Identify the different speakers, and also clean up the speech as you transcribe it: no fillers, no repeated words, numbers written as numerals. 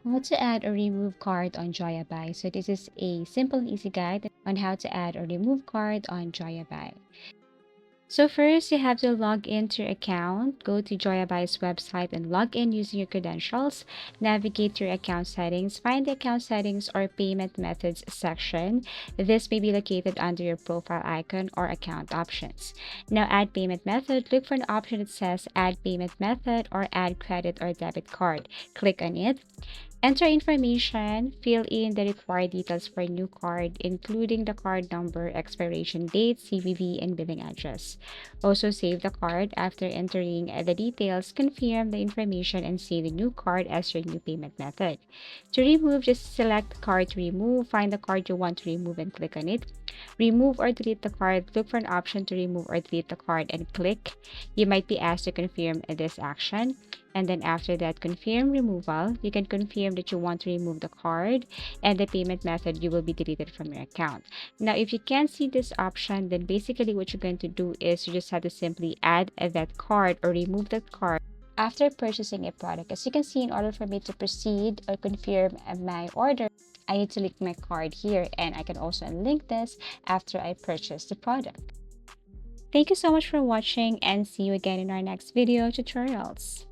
Speaker 1: How to add or remove card on Joyabuy. So this is a simple and easy guide on how to add or remove card on Joyabuy. So first, you have to log into your account. Go to Joyabuy's website and log in using your credentials. Navigate to your account settings. Find the account settings or payment methods section. This may be located under your profile icon or account options. Now add payment method. Look for an option that says add payment method or add credit or debit card. Click on it. Enter information, fill in the required details for a new card, including the card number, expiration date, CVV, and billing address. Also, save the card after entering the details, confirm the information, and save the new card as your new payment method. To remove, just select the card to remove, find the card you want to remove, and click on it. Remove or delete the card, look for an option to remove or delete the card, and click. You might be asked to confirm this action. And then after that confirm removal, you can confirm that you want to remove the card and the payment method you will be deleted from your account. Now, if you can't see this option, then basically what you're going to do is you just have to simply add that card or remove that card after purchasing a product. As you can see, in order for me to proceed or confirm my order, I need to link my card here, and I can also unlink this after I purchase the product. Thank you so much for watching, and see you again in our next video tutorials.